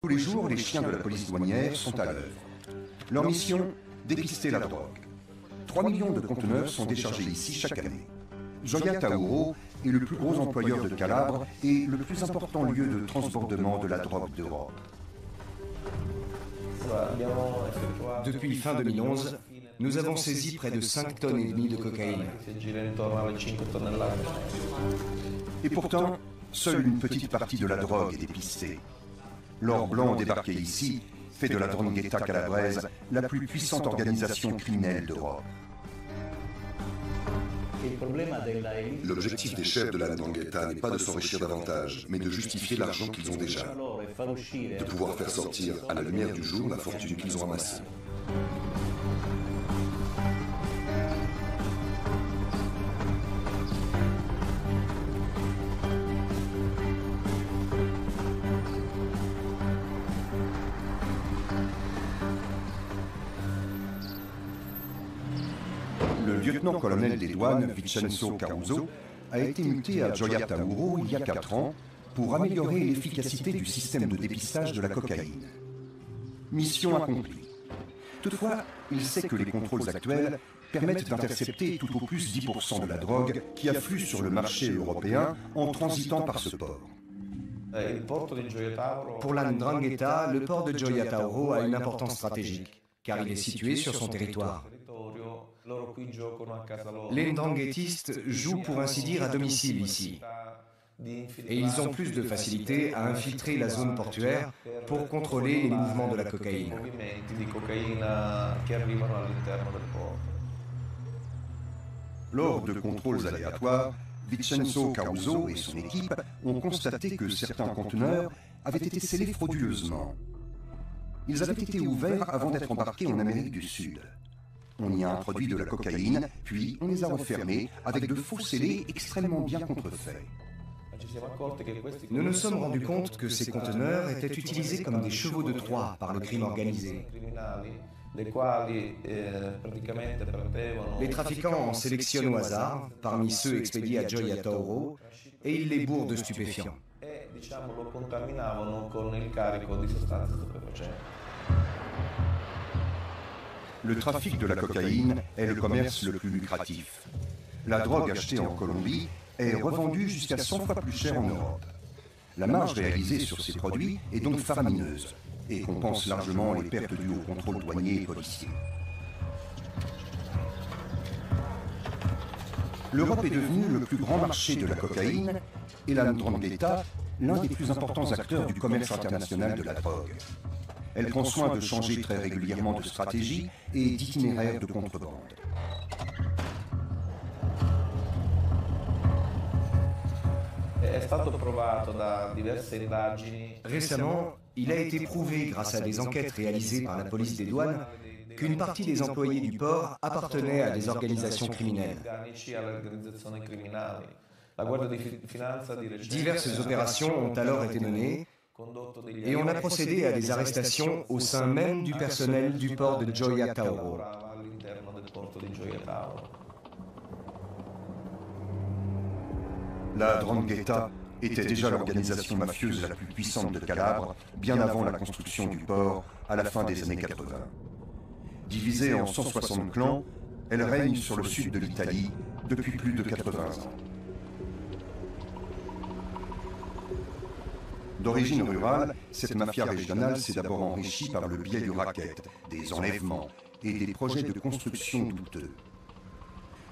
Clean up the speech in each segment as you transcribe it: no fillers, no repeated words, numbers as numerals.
Tous les jours, les chiens de la police douanière sont à l'œuvre. Leur mission, dépister la drogue. 3 millions de conteneurs sont déchargés ici chaque année. Gioia Tauro est le plus gros employeur de Calabre et le plus important lieu de transbordement de la drogue d'Europe. Depuis fin 2011, nous avons saisi près de 5 tonnes et demie de cocaïne. Et pourtant, seule une petite partie de la drogue est dépistée. L'or blanc débarqué ici fait de la 'Ndrangheta calabraise la plus puissante organisation criminelle d'Europe. L'objectif des chefs de la 'Ndrangheta n'est pas de s'enrichir davantage, mais de justifier l'argent qu'ils ont déjà. De pouvoir faire sortir à la lumière du jour la fortune qu'ils ont amassée. Le lieutenant-colonel des douanes, Vincenzo Caruso, a été muté à Gioia Tauro il y a 4 ans pour améliorer l'efficacité du système de dépistage de la cocaïne. Mission accomplie. Toutefois, il sait que les contrôles actuels permettent d'intercepter tout au plus 10% de la drogue qui afflue sur le marché européen en transitant par ce port. Pour la 'Ndrangheta, le port de Gioia Tauro a une importance stratégique, car il est situé sur son territoire. Les 'Ndranghêtistes jouent pour ainsi dire à domicile ici. Et ils ont plus de facilité à infiltrer la zone portuaire pour contrôler les mouvements de la cocaïne. Lors de contrôles aléatoires, Vincenzo Caruso et son équipe ont constaté que certains conteneurs avaient été scellés frauduleusement. Ils avaient été ouverts avant d'être embarqués en Amérique du Sud. On y a introduit de la cocaïne, puis on les a refermés avec de faux scellés extrêmement bien contrefaits. Nous nous sommes rendus compte que ces conteneurs étaient utilisés comme des chevaux de Troie par le crime organisé. Les trafiquants en sélectionnent au hasard, parmi ceux expédiés à Gioia Tauro, et ils les bourrent de stupéfiants. Le trafic de la cocaïne est le commerce le plus lucratif. La drogue achetée en Colombie est revendue jusqu'à 100 fois plus cher en Europe. La marge réalisée sur ces produits est donc faramineuse et compense largement les pertes dues au contrôle douanier et policier. L'Europe est devenue le plus grand marché de la cocaïne et la 'Ndrangheta l'un des plus importants acteurs du commerce international de la drogue. Elle prend soin de changer très régulièrement de stratégie et d'itinéraire de contrebande. Récemment, il a été prouvé grâce à des enquêtes réalisées par la police des douanes qu'une partie des employés du port appartenait à des organisations criminelles. Diverses opérations ont alors été menées et on a procédé à des arrestations au sein même du personnel du port de Gioia Tauro. La 'Ndrangheta était déjà l'organisation mafieuse la plus puissante de Calabre, bien avant la construction du port à la fin des années 80. Divisée en 160 clans, elle règne sur le sud de l'Italie depuis plus de 80 ans. D'origine rurale, cette mafia régionale s'est d'abord enrichie par le biais du racket, des enlèvements et des projets de construction douteux.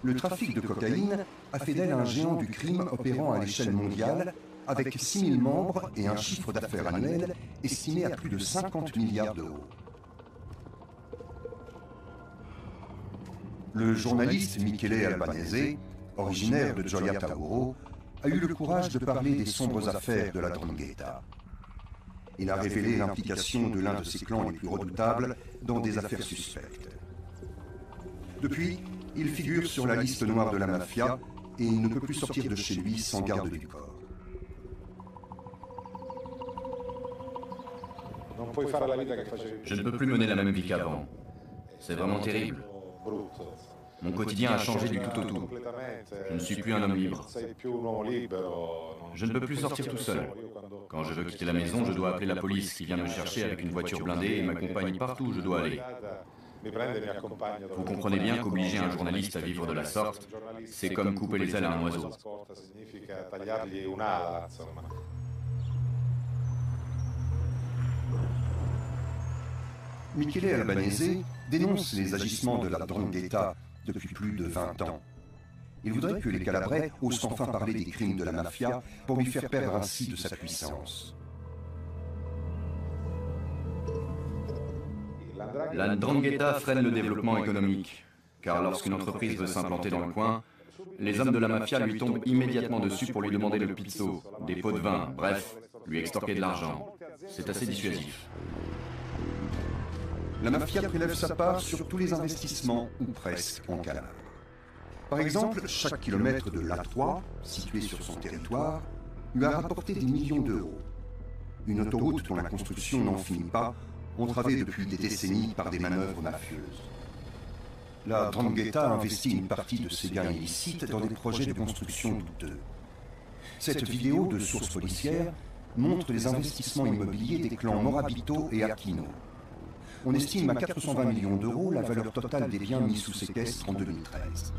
Le trafic de cocaïne a fait d'elle un géant du crime opérant à l'échelle mondiale, avec 6000 membres et un chiffre d'affaires annuel estimé à plus de 50 milliards d'euros. Le journaliste Michele Albanese, originaire de Gioia Tauro, a eu le courage de parler des sombres affaires de la 'Ndrangheta. Il a révélé l'implication de l'un de ses clans les plus redoutables dans des affaires suspectes. Depuis, il figure sur la liste noire de la mafia et il ne peut plus sortir de chez lui sans garde du corps. Je ne peux plus mener la même vie qu'avant. C'est vraiment terrible. Mon quotidien a changé du tout au tout. Je ne suis plus un homme libre. Je ne peux plus sortir tout seul. Quand je veux quitter la maison, je dois appeler la police qui vient me chercher avec une voiture blindée et m'accompagne partout où je dois aller. Vous comprenez bien qu'obliger un journaliste à vivre de la sorte, c'est comme couper les ailes à un oiseau. Michele Albanese dénonce les agissements de la 'ndrangheta depuis plus de 20 ans. Il voudrait que les Calabrais osent enfin parler des crimes de la mafia pour lui faire perdre ainsi de sa puissance. La 'ndrangheta freine le développement économique, car lorsqu'une entreprise veut s'implanter dans le coin, les hommes de la mafia lui tombent immédiatement dessus pour lui demander le pizzo, des pots de vin, bref, lui extorquer de l'argent. C'est assez dissuasif. La mafia prélève sa part sur tous les investissements, ou presque, en Calabre. Par exemple, chaque kilomètre de l'A3, situé sur son territoire, lui a rapporté des millions d'euros. Une autoroute dont la construction n'en finit pas, entravée depuis des décennies par des manœuvres mafieuses. La 'ndrangheta a investi une partie de ses gains illicites dans des projets de construction douteux. Cette vidéo de sources policières montre les investissements immobiliers des clans Morabito et Aquino. On estime à 420 millions d'euros la valeur totale des biens mis sous séquestre en 2013.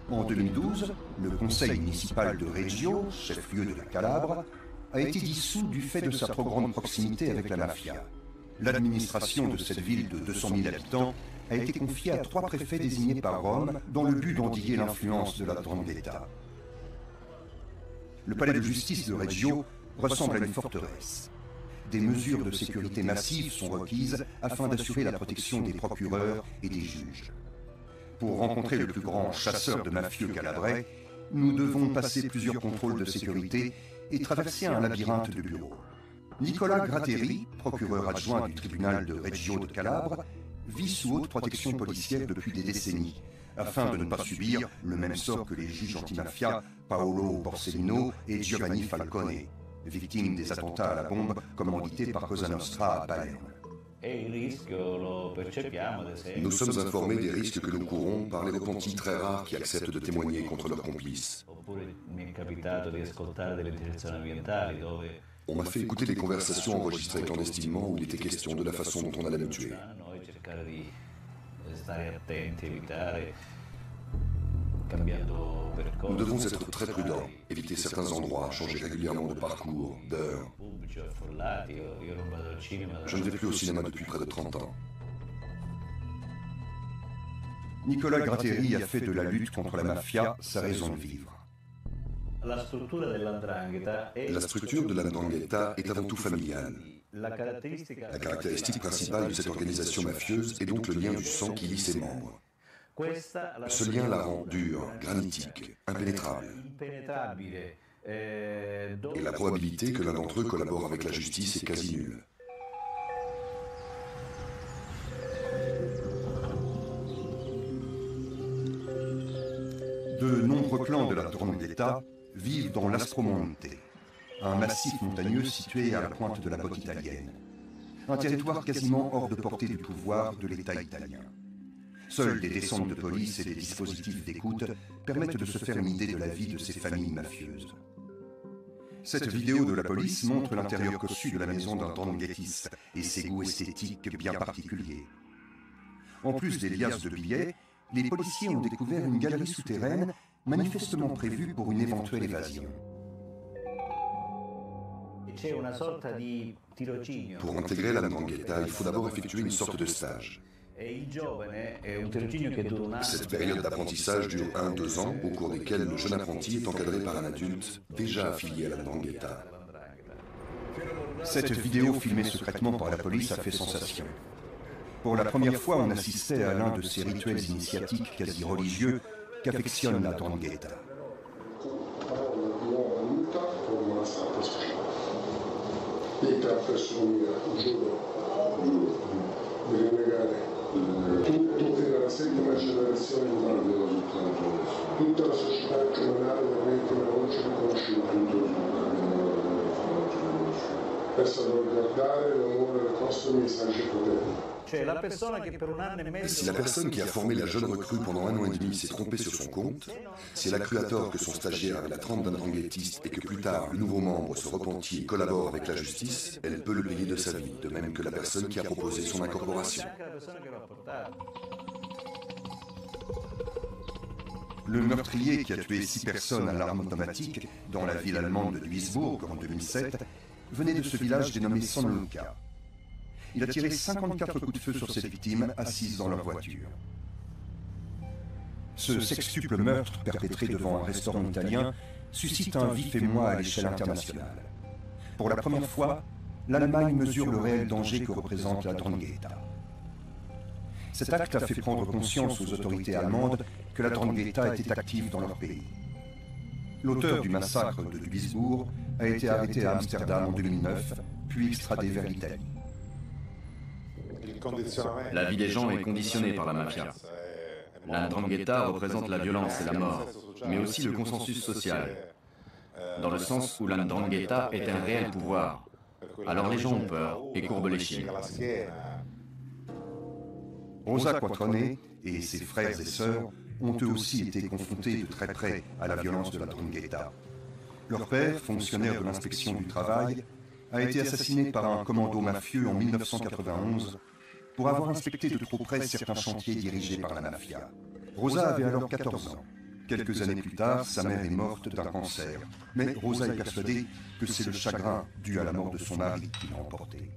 En 2012, le conseil municipal de Reggio, chef-lieu de la Calabre, a été dissous du fait de sa trop grande proximité avec la mafia. L'administration de cette ville de 200 000 habitants a été confiée à 3 préfets désignés par Rome dans le but d'endiguer l'influence de la 'ndrangheta. Le palais de justice de Reggio ressemble à une forteresse. Des mesures de sécurité massives sont requises afin d'assurer la protection des procureurs et des juges. Pour rencontrer le plus grand chasseur de mafieux calabrais, nous devons passer plusieurs contrôles de sécurité et traverser un labyrinthe de bureaux. Nicolas Gratteri, procureur adjoint du tribunal de Reggio de Calabre, vit sous haute protection policière depuis des décennies, afin de ne pas subir le même sort que les juges antimafia Paolo Borsellino et Giovanni Falcone, victimes des attentats à la bombe commandités par Cosa Nostra à Palerme. Nous sommes informés des risques que nous courons par les repentis très rares qui acceptent de témoigner contre leurs complices. On m'a fait écouter des conversations enregistrées clandestinement où il était question de la façon dont on allait me tuer. Nous devons être très prudents, éviter certains endroits, changer régulièrement de parcours, d'heure. Je ne vais plus au cinéma depuis près de 30 ans. Nicolas Gratteri a fait de la lutte contre la mafia sa raison de vivre. La structure de la 'ndrangheta est avant tout familiale. La caractéristique principale de cette organisation mafieuse est donc le lien du sang qui lie ses membres. Ce lien la rend dure, granitique, impénétrable. Et la probabilité que l'un d'entre eux collabore avec la justice est quasi nulle. De nombreux clans de la 'ndrangheta vivent dans l'Aspromonte, un massif montagneux situé à la pointe de la côte italienne. Un territoire quasiment hors de portée du pouvoir de l'État italien. Seules des descentes de police et des dispositifs d'écoute permettent de se faire une idée de la vie de ces familles mafieuses. Cette vidéo de la police montre l'intérieur cossu de la maison d'un 'ndranghetiste et ses goûts esthétiques bien particuliers. En plus des liasses de billets, les policiers ont découvert une galerie souterraine manifestement prévue pour une éventuelle évasion. Pour intégrer la 'ndrangheta, il faut d'abord effectuer une sorte de stage. Cette période d'apprentissage dure 1-2 ans, au cours desquels le jeune apprenti est encadré par un adulte déjà affilié à la 'ndrangheta. Cette vidéo filmée secrètement par la police a fait sensation. Pour la première fois, on assistait à l'un de ces rituels initiatiques quasi religieux qu'affectionne la 'ndrangheta. Tutto fino alla 7ª generazione tutta la società criminale veramente una voce riconosciuta. per salvaguardare l'onore del nostro messaggio potente. Si la personne qui a formé la jeune recrue pendant 1 an et demi s'est trompée sur son compte, si elle a cru à tort que son stagiaire avait la trempe d'un dranguettiste et que plus tard le nouveau membre se repentit et collabore avec la justice, elle peut le payer de sa vie, de même que la personne qui a proposé son incorporation. Le meurtrier qui a tué 6 personnes à l'arme automatique dans la ville allemande de Duisbourg en 2007 venait de ce village dénommé Sonlunka. Il a tiré 54 coups de feu sur ses victimes assises dans leur voiture. Ce sextuple meurtre perpétré devant un restaurant italien suscite un vif émoi à l'échelle internationale. Pour la première fois, l'Allemagne mesure le réel danger que représente la Ndrangheta. Cet acte a fait prendre conscience aux autorités allemandes que la Ndrangheta était active dans leur pays. L'auteur du massacre de Duisbourg a été arrêté à Amsterdam en 2009, puis extradé vers l'Italie. La vie des gens est conditionnée par la mafia. La Ndrangheta représente la violence et la mort, mais aussi le consensus social, dans le sens où la Ndrangheta est un réel pouvoir. Alors les gens ont peur et courbent l'échine. Rosa Quattrone et ses frères et sœurs ont eux aussi été confrontés de très près à la violence de la Ndrangheta. Leur père, fonctionnaire de l'inspection du travail, a été assassiné par un commando mafieux en 1991 pour avoir inspecté de trop près certains chantiers dirigés par la mafia. Rosa avait alors 14 ans. Quelques années plus tard, sa mère est morte d'un cancer. Mais Rosa est persuadée que c'est le chagrin dû à la mort de son mari qui l'a emporté.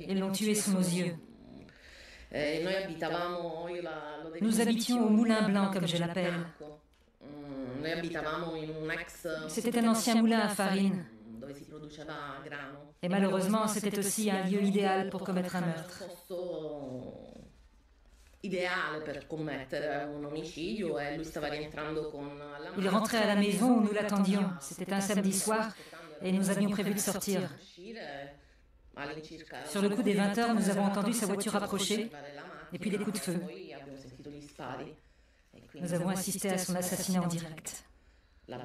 Ils l'ont tué sous nos yeux. Nous habitions au Moulin Blanc, comme je l'appelle. C'était un ancien moulin à farine. Et malheureusement, c'était aussi un lieu idéal pour commettre un meurtre. Il rentrait à la maison où nous l'attendions. C'était un samedi soir et nous avions prévu de sortir. Sur le coup des 20 heures, nous avons entendu sa voiture approcher et puis des coups de feu. Nous avons assisté à son assassinat en direct. La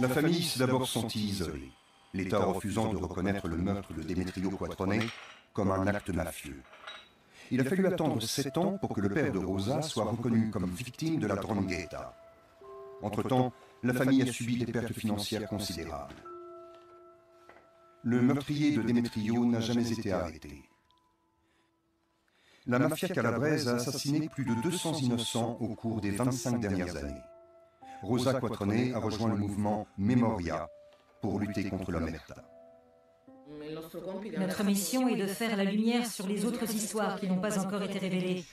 famille s'est d'abord sentie isolée, l'État refusant de reconnaître le meurtre de Demetrio Quattrone comme un acte mafieux. Il a fallu attendre 7 ans pour que le père de Rosa soit reconnu comme victime de la Ndrangheta. Entre-temps, la famille a subi des pertes financières considérables. Le meurtrier de Demetrio n'a jamais été arrêté. La mafia calabraise a assassiné plus de 200 innocents au cours des 25 dernières années. Rosa Quattrone a rejoint le mouvement Memoria pour lutter contre l'omerta. Notre mission est de faire la lumière sur les autres histoires qui n'ont pas encore été révélées.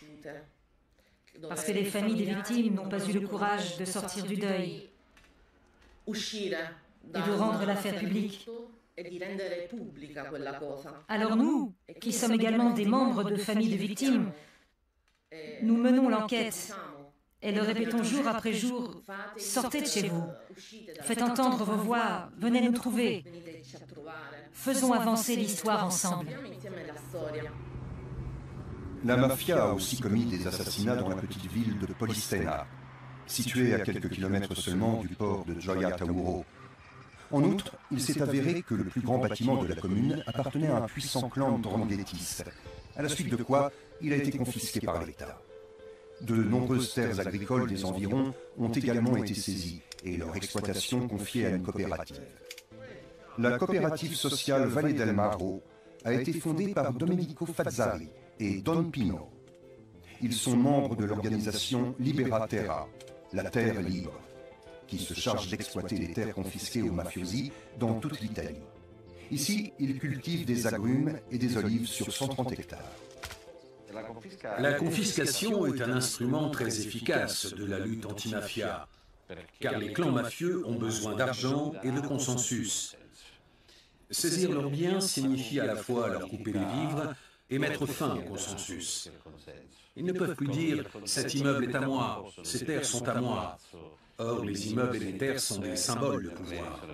Parce que les familles des victimes n'ont pas eu le courage de sortir du deuil et de rendre l'affaire publique. Alors nous, qui sommes également des membres de familles de victimes, nous menons l'enquête et le répétons jour après jour, sortez de chez vous, faites entendre vos voix, venez nous trouver. Faisons avancer l'histoire ensemble. La mafia a aussi commis des assassinats dans la petite ville de Polistena, située à quelques kilomètres seulement du port de Gioia Tauro. En outre, il s'est avéré que le plus grand bâtiment de la commune appartenait à un puissant clan ndranghêtiste, à la suite de quoi il a été confisqué par l'État. De nombreuses terres agricoles des environs ont également été saisies et leur exploitation confiée à une coopérative. La coopérative sociale Valle del Maro a été fondée par Domenico Fazzari et Don Pino. Ils sont membres de l'organisation Libera Terra, la terre libre, qui se charge d'exploiter les terres confisquées aux mafiosi dans toute l'Italie. Ici, ils cultivent des agrumes et des olives sur 130 hectares. La confiscation est un instrument très efficace de la lutte anti-mafia, car les clans mafieux ont besoin d'argent et de consensus. Saisir leurs biens signifie à la fois leur couper les vivres et mettre fin au consensus. Ils ne peuvent plus dire « cet immeuble est à moi, ces terres sont à moi ». Or, les immeubles et les terres sont des symboles de pouvoir.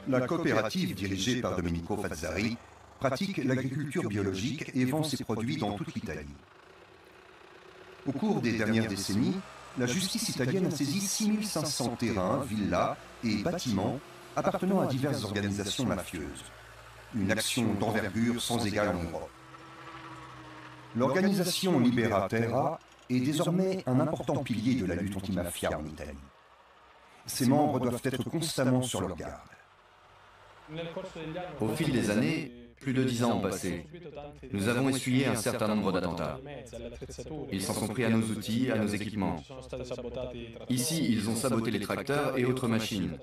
La coopérative dirigée par Domenico Fazzari pratique l'agriculture biologique et vend ses produits dans toute l'Italie. Au cours des dernières décennies, la justice italienne a saisi 6500 terrains, villas et bâtiments appartenant à diverses organisations mafieuses. Une action d'envergure sans égale en Europe. L'organisation Libera Terra est désormais un important pilier de la lutte antimafia en Italie. Ses membres doivent être constamment sur leur garde. Au fil des années, plus de 10 ans ont passé. Nous avons essuyé un certain nombre d'attentats. Ils s'en sont pris à nos outils, à nos équipements. Ici, ils ont saboté les tracteurs et autres machines.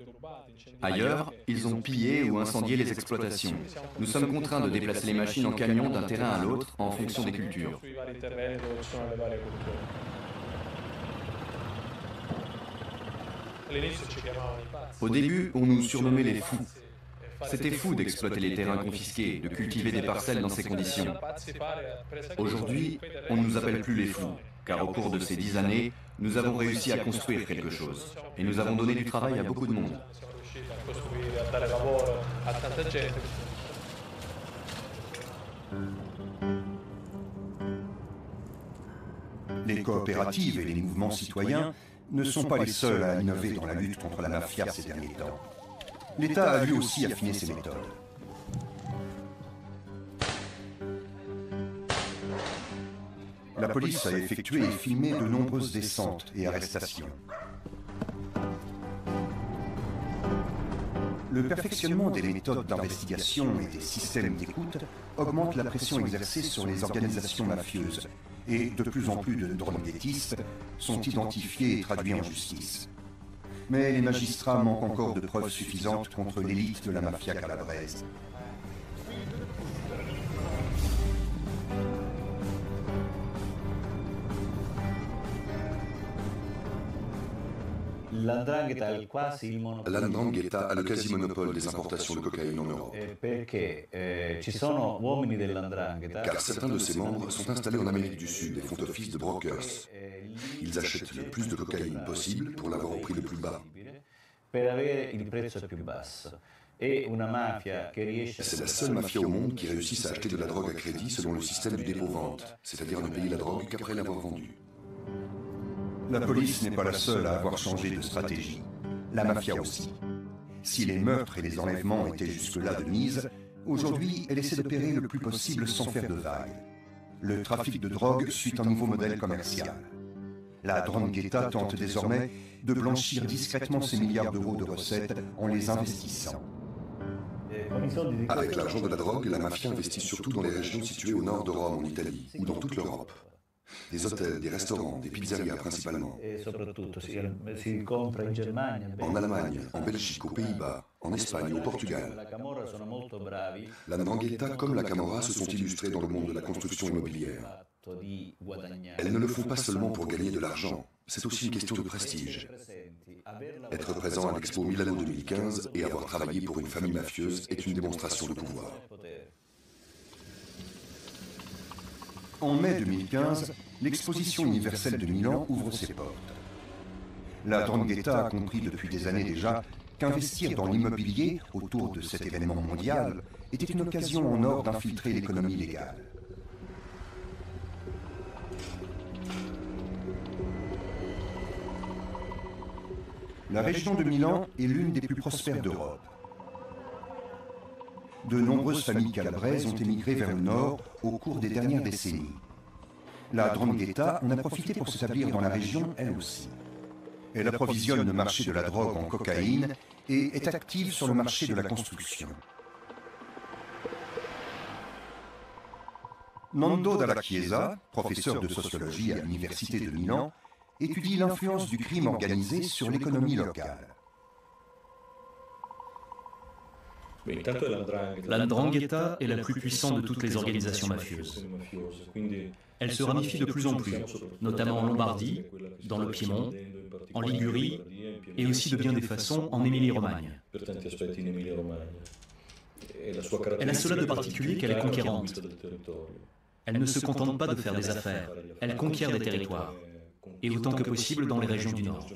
Ailleurs, ils ont pillé ou incendié les exploitations. Nous sommes contraints de déplacer les machines en camion d'un terrain à l'autre en fonction des cultures. Au début, on nous surnommait les fous. C'était fou d'exploiter les terrains confisqués, de cultiver des parcelles dans ces conditions. Aujourd'hui, on ne nous appelle plus les fous, car au cours de ces 10 années, nous avons réussi à construire quelque chose. Et nous avons donné du travail à beaucoup de monde. Les coopératives et les mouvements citoyens ne sont pas les seuls à innover dans la lutte contre la mafia ces derniers temps. L'État a lui aussi affiné ses méthodes. La police a effectué et filmé de nombreuses descentes et arrestations. Le perfectionnement des méthodes d'investigation et des systèmes d'écoute augmente la pression exercée sur les organisations mafieuses et de plus en plus de droghettistes sont identifiés et traduits en justice. Mais les magistrats manquent encore de preuves suffisantes contre l'élite de la mafia calabraise. La 'ndrangheta a le quasi-monopole des importations de cocaïne en Europe. Car certains de ses membres sont installés en Amérique du Sud et font office de brokers. Ils achètent le plus de cocaïne possible pour l'avoir au prix le plus bas. C'est la seule mafia au monde qui réussisse à acheter de la drogue à crédit selon le système du dépôt-vente, c'est-à-dire ne payer la drogue qu'après l'avoir vendue. La police n'est pas la seule à avoir changé de stratégie. La mafia aussi. Si les meurtres et les enlèvements étaient jusque-là de mise, aujourd'hui, elle essaie d'opérer le plus possible sans faire de vagues. Le trafic de drogue suit un nouveau modèle commercial. La 'ndrangheta tente désormais de blanchir discrètement ses milliards d'euros de recettes en les investissant. Avec l'argent de la drogue, la mafia investit surtout dans les régions situées au nord de Rome, en Italie, ou dans toute l'Europe. Des hôtels, des restaurants, des pizzerias principalement. En Allemagne, en Belgique, aux Pays-Bas, en Espagne, au Portugal. La 'ndrangheta comme la Camorra se sont illustrées dans le monde de la construction immobilière. Elles ne le font pas seulement pour gagner de l'argent, c'est aussi une question de prestige. Être présent à l'Expo Milano 2015 et avoir travaillé pour une famille mafieuse est une démonstration de pouvoir. En mai 2015, l'exposition universelle de Milan ouvre ses portes. La 'ndrangheta a compris depuis des années déjà qu'investir dans l'immobilier autour de cet événement mondial était une occasion en or d'infiltrer l'économie légale. La région de Milan est l'une des plus prospères d'Europe. De nombreuses familles calabraises ont émigré vers le nord au cours des dernières décennies. La 'ndrangheta en a profité pour s'établir dans la région, elle aussi. Elle approvisionne le marché de la drogue en cocaïne et est active sur le marché de la construction. Nando Dalla Chiesa, professeur de sociologie à l'université de Milan, étudie l'influence du crime organisé sur l'économie locale. La 'ndrangheta est la plus puissante de toutes les organisations mafieuses. Elle se ramifie de plus en plus, notamment en Lombardie, dans le Piémont, en Ligurie et aussi de bien des façons en Émilie-Romagne. Elle a cela de particulier qu'elle est conquérante. Elle ne se contente pas de faire des affaires, elle conquiert des territoires, et autant que possible dans les régions du Nord.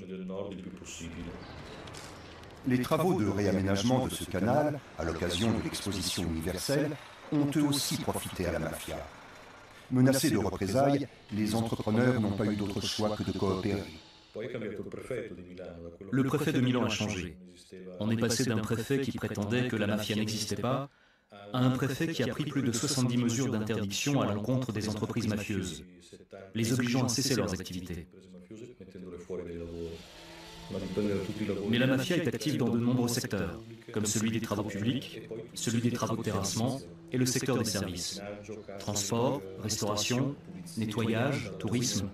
Les travaux de réaménagement de ce canal, à l'occasion de l'exposition universelle, ont eux aussi profité à la mafia. Menacés de représailles, les entrepreneurs n'ont pas eu d'autre choix que de coopérer. Le préfet de Milan a changé. On est passé d'un préfet qui prétendait que la mafia n'existait pas à un préfet qui a pris plus de 70 mesures d'interdiction à l'encontre des entreprises mafieuses, les obligeant à cesser leurs activités. Mais la mafia est active dans de nombreux secteurs, comme celui des travaux publics, celui des travaux de terrassement et le secteur des services. Transport, restauration, nettoyage, tourisme.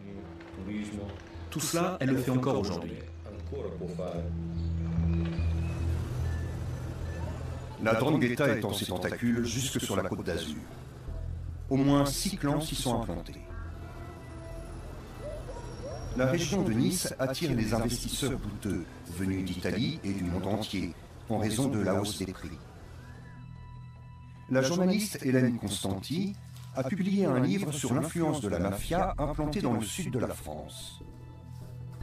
Tout cela, elle le fait encore aujourd'hui. La 'Ndrangheta étend ses tentacules jusque sur la côte d'Azur. Au moins 6 clans s'y sont implantés. La région de Nice attire les investisseurs douteux venus d'Italie et du monde entier en raison de la hausse des prix. La journaliste Hélène Constanti a publié un livre sur l'influence de la mafia implantée dans le sud de la France.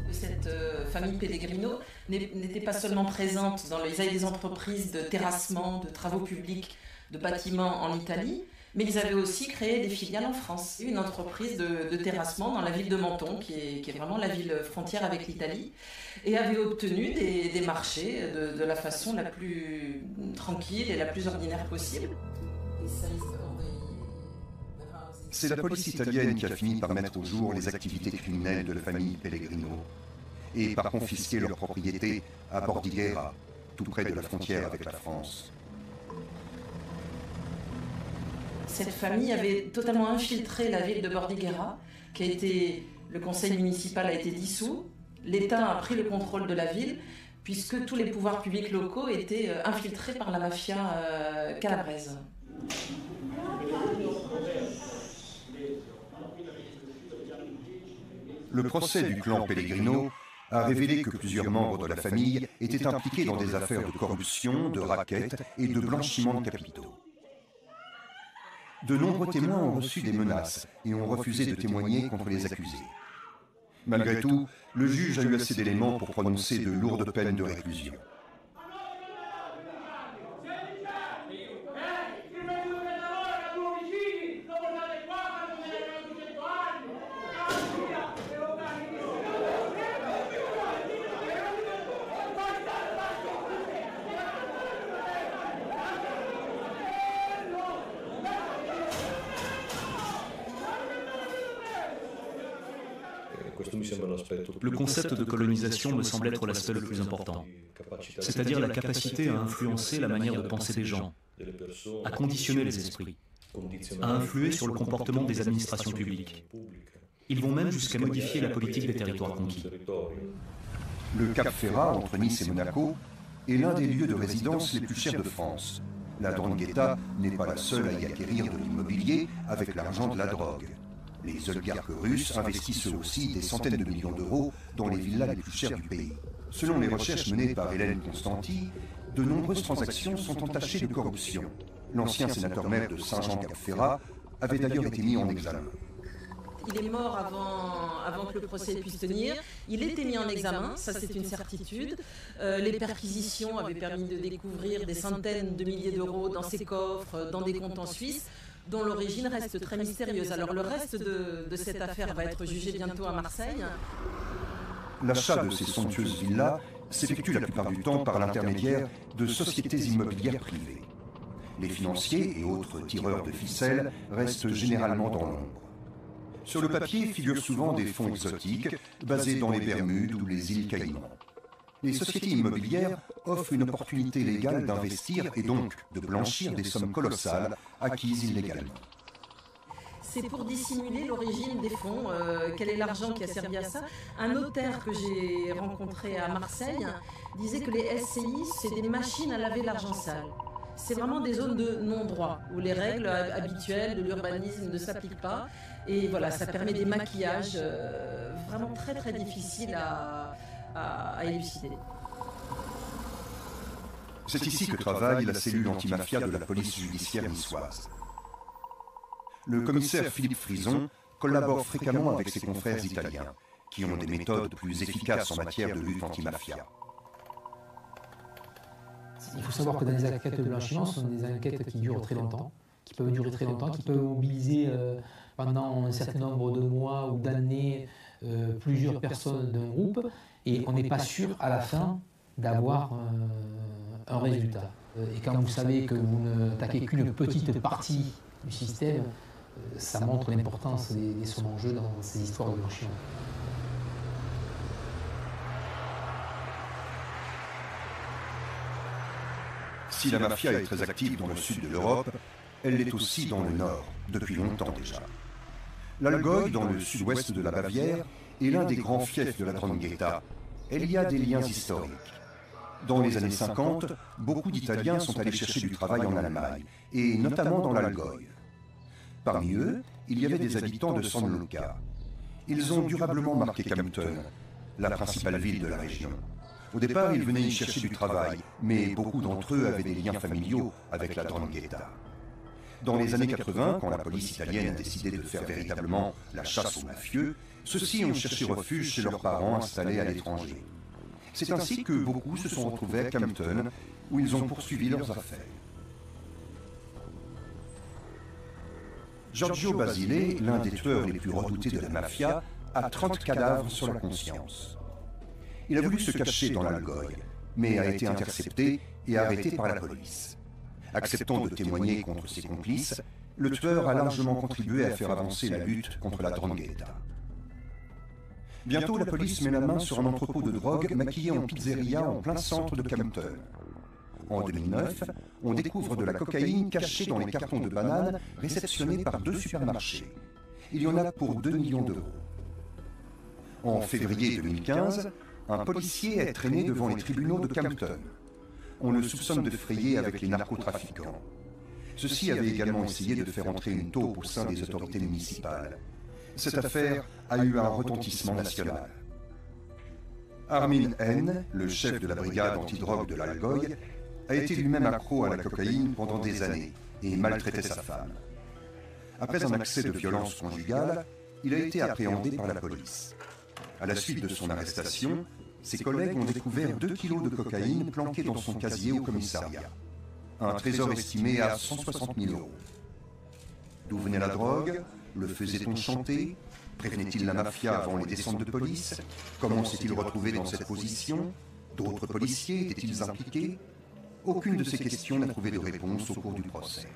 Cette famille Pellegrino n'était pas seulement présente dans les entreprises de terrassement, de travaux publics, de bâtiments en Italie, mais ils avaient aussi créé des filiales en France. Une entreprise de terrassement dans la ville de Menton, qui est vraiment la ville frontière avec l'Italie, et avait obtenu des marchés de la façon la plus tranquille et la plus ordinaire possible. C'est la police italienne qui a fini par mettre au jour les activités criminelles de la famille Pellegrino et par confisquer leurs propriétés à Bordighera, tout près de la frontière avec la France. Cette famille avait totalement infiltré la ville de Bordighera, le conseil municipal a été dissous, l'État a pris le contrôle de la ville, puisque tous les pouvoirs publics locaux étaient infiltrés par la mafia calabraise. Le procès du clan Pellegrino a révélé que plusieurs membres de la famille étaient impliqués dans des affaires de corruption, de racket et de blanchiment de capitaux. De nombreux témoins ont reçu des menaces et ont refusé de témoigner contre les accusés. Malgré tout, le juge a eu assez d'éléments pour prononcer de lourdes peines de réclusion. Le concept de colonisation me semble être l'aspect le plus important, c'est-à-dire la capacité à influencer la manière de penser des gens, à conditionner les esprits, à influer sur le comportement des administrations publiques. Ils vont même jusqu'à modifier la politique des territoires conquis. Le Cap Ferrat, entre Nice et Monaco, est l'un des lieux de résidence les plus chers de France. La 'Ndrangheta n'est pas la seule à y acquérir de l'immobilier avec l'argent de la drogue. Les oligarques russes investissent eux aussi des centaines de millions d'euros dans les villas les plus chères du pays. Selon les recherches menées par Hélène Constanti, de nombreuses transactions sont entachées de corruption. L'ancien sénateur-maire de Saint-Jean-Cap-Ferrat avait d'ailleurs été mis en examen. Il est mort avant que le procès puisse tenir. Il était mis en examen, ça c'est une certitude. Les perquisitions avaient permis de découvrir des centaines de milliers d'euros dans ses coffres, dans des comptes en Suisse, dont l'origine reste très mystérieuse. Alors le reste de cette affaire va être jugé bientôt à Marseille. L'achat de ces somptueuses villas s'effectue la plupart du temps par l'intermédiaire de sociétés immobilières privées. Les financiers et autres tireurs de ficelles restent généralement dans l'ombre. Sur le papier figurent souvent des fonds exotiques basés dans les Bermudes ou les îles Caïmans. Les sociétés immobilières offrent une opportunité légale d'investir et donc de blanchir des sommes colossales acquises illégalement. C'est pour dissimuler l'origine des fonds, quel est l'argent qui a servi à ça. Un notaire que j'ai rencontré à Marseille disait que les SCI, c'est des machines à laver l'argent sale. C'est vraiment des zones de non-droit, où les règles habituelles de l'urbanisme ne s'appliquent pas. Et voilà, ça permet des maquillages vraiment très très difficiles à élucider. C'est ici que travaille la cellule antimafia de la police judiciaire niçoise. Le commissaire Philippe Frison collabore fréquemment avec ses confrères italiens, qui ont des méthodes plus efficaces en matière de lutte antimafia. Il faut savoir que dans les enquêtes de blanchiment, ce sont des enquêtes qui durent très longtemps, qui peuvent durer très longtemps, qui peuvent mobiliser pendant un certain nombre de mois ou d'années plusieurs personnes d'un groupe, et on n'est pas sûr à la fin d'avoir un résultat. Et quand vous savez que vous n'attaquez qu'une petite partie du système, ça montre l'importance des sommes en jeu dans ces histoires de blanchiment. Si la mafia est très active dans le sud de l'Europe, elle l'est aussi dans le nord, depuis longtemps déjà. L'Allgäu, dans le sud-ouest de la Bavière, est l'un des grands fiefs de la 'Ndrangheta. Il y a des liens historiques. Dans les années 50, beaucoup d'Italiens sont allés chercher du travail en Allemagne, et notamment dans l'Allgäu. Parmi eux, il y avait des habitants de San Luca. Ils ont durablement marqué Kempten, la principale ville de la région. Au départ, ils venaient y chercher du travail, mais beaucoup d'entre eux avaient des liens familiaux avec la 'Ndrangheta. Dans les années 80, quand la police italienne a décidé de faire véritablement la chasse aux mafieux, ceux-ci ont cherché refuge chez leurs parents installés à l'étranger. C'est ainsi que beaucoup se sont retrouvés à Kempten, où ils ont poursuivi leurs affaires. Giorgio Basile, l'un des tueurs les plus redoutés de la mafia, a 30 cadavres sur la conscience. Il a voulu se cacher dans l'Allgäu, mais a été intercepté et arrêté par la police. Acceptant de témoigner contre ses complices, le tueur a largement contribué à faire avancer la lutte contre la 'Ndrangheta. Bientôt, la police met la main sur un entrepôt de drogue maquillé en pizzeria en plein centre de Kempten. En 2009, on découvre de la cocaïne cachée dans les cartons de bananes réceptionnés par 2 supermarchés. Il y en a pour 2 millions d'euros. En février 2015, un policier est traîné devant les tribunaux de Kempten. On le soupçonne de frayer avec les narcotrafiquants. Ceux-ci avaient également essayé de faire entrer une taupe au sein des autorités municipales. Cette affaire a eu un retentissement national. Armin N., le chef de la brigade antidrogue de l'Allgäu, a été lui-même accro à la cocaïne pendant des années et maltraitait sa femme. Après un accès de violence conjugale, il a été appréhendé par la police. À la suite de son arrestation, ses collègues ont découvert 2 kilos de cocaïne planqués dans son casier au commissariat. Un trésor estimé à 160 000 euros. D'où venait la drogue? Le faisait-on chanter? Prévenait-il la mafia avant les descentes de police? Comment s'est-il retrouvé dans cette position? D'autres policiers étaient-ils impliqués? Aucune de ces questions n'a trouvé de réponse au cours du procès.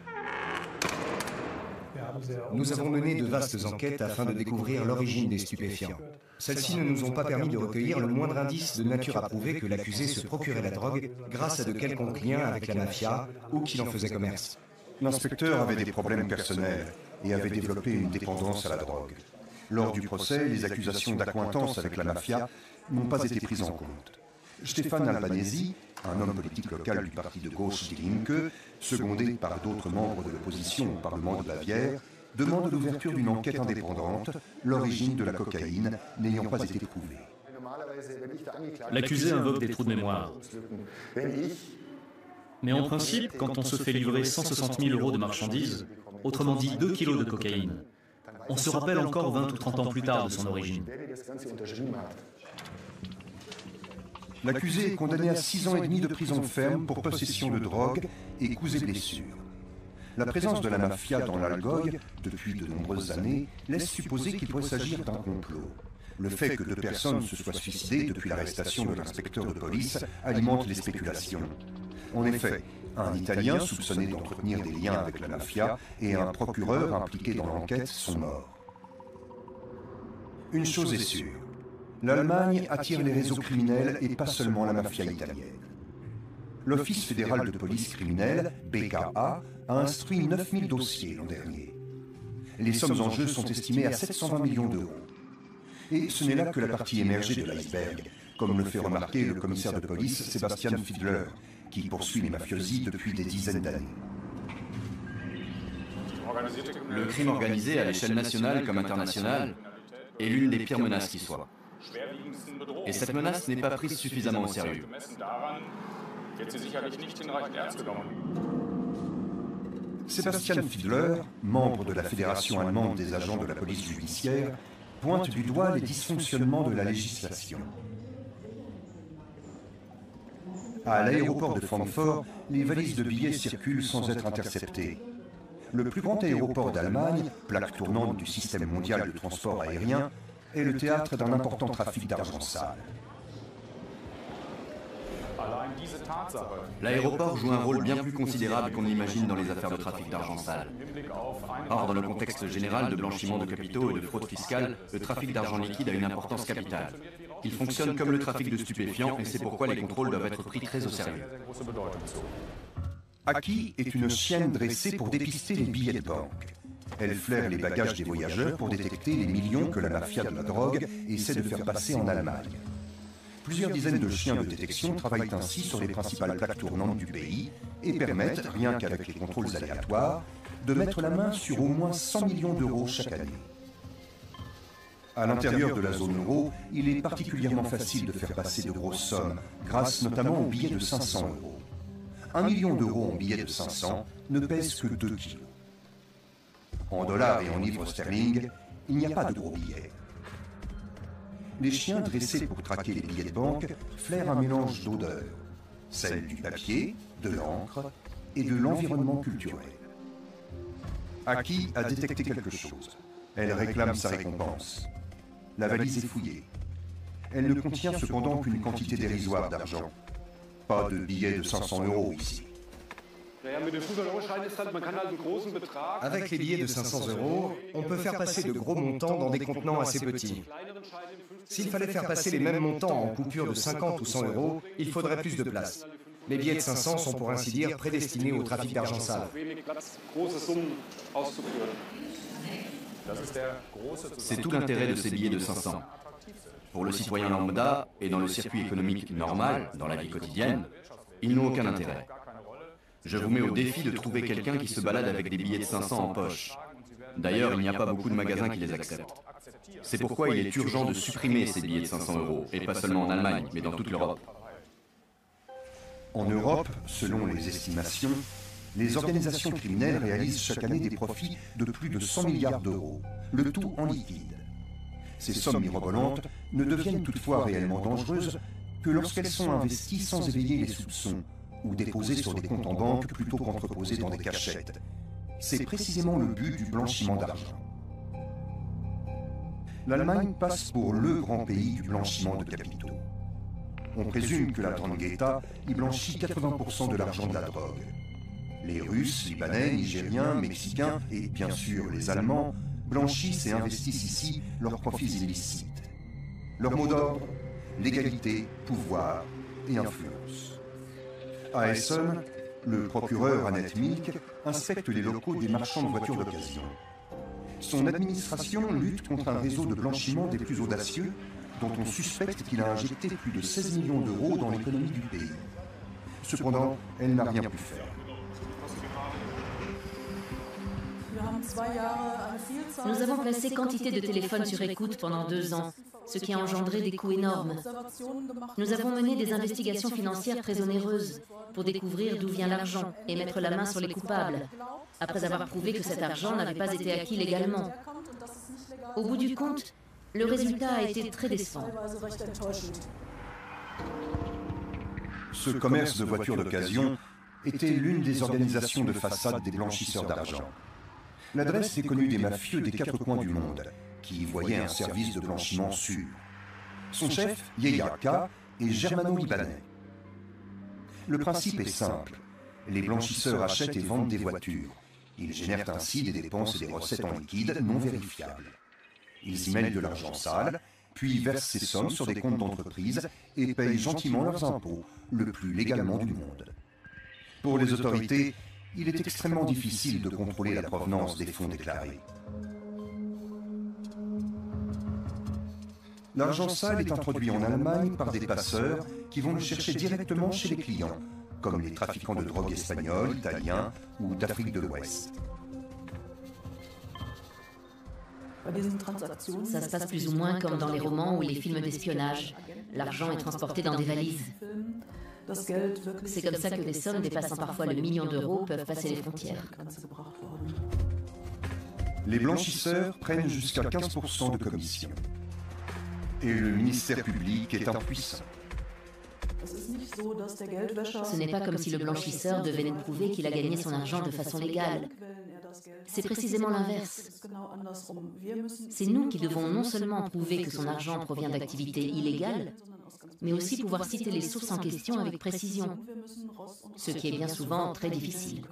Nous avons mené de vastes enquêtes afin de découvrir l'origine des stupéfiants. Celles-ci ne nous ont pas permis de recueillir le moindre indice de nature à prouver que l'accusé se procurait la drogue grâce à de quelconques liens avec la mafia ou qu'il en faisait commerce. L'inspecteur avait des problèmes personnels et avait développé une dépendance à la drogue. Lors du procès, les accusations d'accointance avec la mafia n'ont pas été prises en compte. Stéphane Albanesi, un homme politique local du parti de gauche Die Linke, secondé par d'autres membres de l'opposition au Parlement de Bavière, demande l'ouverture d'une enquête indépendante, l'origine de la cocaïne n'ayant pas été prouvée. L'accusé invoque des trous de mémoire. Mais en principe, quand on se fait livrer 160 000 euros de marchandises, autrement dit 2 kilos de cocaïne, on se rappelle encore 20 ou 30 ans plus tard de son origine. L'accusé est condamné à 6 ans et demi de prison ferme pour possession de drogue et coups et blessures. La présence de la mafia dans l'Allgäu, depuis de nombreuses années, laisse supposer qu'il pourrait s'agir d'un complot. Le fait que 2 personnes se soient suicidées depuis l'arrestation de l'inspecteur de police alimente les spéculations. En effet, un Italien soupçonné d'entretenir des liens avec la mafia et un procureur impliqué dans l'enquête sont morts. Une chose est sûre, l'Allemagne attire les réseaux criminels et pas seulement la mafia italienne. L'Office fédéral de police criminelle, BKA, a instruit 9000 dossiers l'an dernier. Les sommes en jeu sont estimées à 720 millions d'euros. Et ce n'est là que la partie émergée de l'iceberg, comme le fait remarquer le commissaire de police Sebastian Fiedler, qui poursuit les mafiosi depuis des dizaines d'années. Le crime organisé à l'échelle nationale comme internationale est l'une des pires menaces qui soit. Et cette menace n'est pas prise suffisamment au sérieux. Sebastian Fiedler, membre de la Fédération allemande des agents de la police judiciaire, pointe du doigt les dysfonctionnements de la législation. À l'aéroport de Francfort, les valises de billets circulent sans être interceptées. Le plus grand aéroport d'Allemagne, plaque tournante du système mondial de transport aérien, est le théâtre d'un important trafic d'argent sale. L'aéroport joue un rôle bien plus considérable qu'on l'imagine dans les affaires de trafic d'argent sale. Or, dans le contexte général de blanchiment de capitaux et de fraude fiscale, le trafic d'argent liquide a une importance capitale. Il fonctionne comme le trafic de stupéfiants et c'est pourquoi les contrôles doivent être pris très au sérieux. Aki est une chienne dressée pour dépister les billets de banque. Elle flaire les bagages des voyageurs pour détecter les millions que la mafia de la drogue essaie de faire passer en Allemagne. Plusieurs dizaines de chiens de détection travaillent ainsi sur les principales plaques tournantes du pays et permettent, rien qu'avec les contrôles aléatoires, de mettre la main sur au moins 100 millions d'euros chaque année. À l'intérieur de la zone euro, il est particulièrement facile de faire passer de grosses sommes, grâce notamment aux billets de 500 euros. 1 million d'euros en billets de 500 ne pèse que 2 kilos. En dollars et en livres sterling, il n'y a pas de gros billets. Les chiens dressés pour traquer les billets de banque flairent un mélange d'odeurs, celle du papier, de l'encre et de l'environnement culturel. Aki a détecté quelque chose. Elle réclame sa récompense. La valise est fouillée. Elle ne contient cependant qu'une quantité dérisoire d'argent. Pas de billets de 500 euros ici. Avec les billets de 500 euros, on peut faire passer de gros montants dans des contenants assez petits. S'il fallait faire passer les mêmes montants en coupures de 50 ou 100 euros, il faudrait plus de place. Les billets de 500 sont pour ainsi dire prédestinés au trafic d'argent sale. C'est tout l'intérêt de ces billets de 500. Pour le citoyen lambda et dans le circuit économique normal, dans la vie quotidienne, ils n'ont aucun intérêt. Je vous mets au défi de trouver quelqu'un qui se balade avec des billets de 500 en poche. D'ailleurs, il n'y a pas beaucoup de magasins qui les acceptent. C'est pourquoi il est urgent de supprimer ces billets de 500 euros, et pas seulement en Allemagne, mais dans toute l'Europe. En Europe, selon les estimations, les organisations criminelles réalisent chaque année des profits de plus de 100 milliards d'euros, le tout en liquide. Ces sommes mirobolantes ne deviennent toutefois réellement dangereuses que lorsqu'elles sont investies sans éveiller les soupçons, ou déposées sur des comptes en banque plutôt qu'entreposées dans des cachettes. C'est précisément le but du blanchiment d'argent. L'Allemagne passe pour le grand pays du blanchiment de capitaux. On présume que la 'Ndrangheta y blanchit 80% de l'argent de la drogue. Les Russes, Libanais, Nigériens, Mexicains et bien sûr les Allemands blanchissent et investissent ici leurs profits illicites. Leur mot d'ordre, légalité, pouvoir et influence. À Essen, le procureur Annette Milk inspecte les locaux des marchands de voitures d'occasion. Son administration lutte contre un réseau de blanchiment des plus audacieux, dont on suspecte qu'il a injecté plus de 16 millions d'euros dans l'économie du pays. Cependant, elle n'a rien pu faire. Nous avons placé quantité de téléphones sur écoute pendant 2 ans, ce qui a engendré des coûts énormes. Nous avons mené des investigations financières très onéreuses pour découvrir d'où vient l'argent et mettre la main sur les coupables, après avoir prouvé que cet argent n'avait pas été acquis légalement. Au bout du compte, le résultat a été très décevant. Ce commerce de voitures d'occasion était l'une des organisations de façade des blanchisseurs d'argent. L'adresse est connue des mafieux des 4 coins du monde, qui y voyaient un service de blanchiment sûr. Son chef, Yeyaka, est germano-libanais. Le principe est simple. Les blanchisseurs achètent et vendent des voitures. Ils génèrent ainsi des dépenses et des recettes en liquide non vérifiables. Ils y mêlent de l'argent sale, puis versent ces sommes sur des comptes d'entreprise et payent gentiment leurs impôts, le plus légalement du monde. Pour les autorités, il est extrêmement difficile de contrôler la provenance des fonds déclarés. L'argent sale est introduit en Allemagne par des passeurs qui vont le chercher directement chez les clients, comme les trafiquants de drogue espagnols, italiens ou d'Afrique de l'Ouest. Ça se passe plus ou moins comme dans les romans ou les films d'espionnage. L'argent est transporté dans des valises. C'est comme ça que des sommes dépassant parfois le million d'euros peuvent passer les frontières. Les blanchisseurs prennent jusqu'à 15% de commission. Et le ministère public est impuissant. Ce n'est pas comme si le blanchisseur devait nous prouver qu'il a gagné son argent de façon légale. C'est précisément l'inverse. C'est nous qui devons non seulement prouver que son argent provient d'activités illégales, mais aussi pouvoir citer les sources en question avec précision, ce qui est bien souvent très difficile.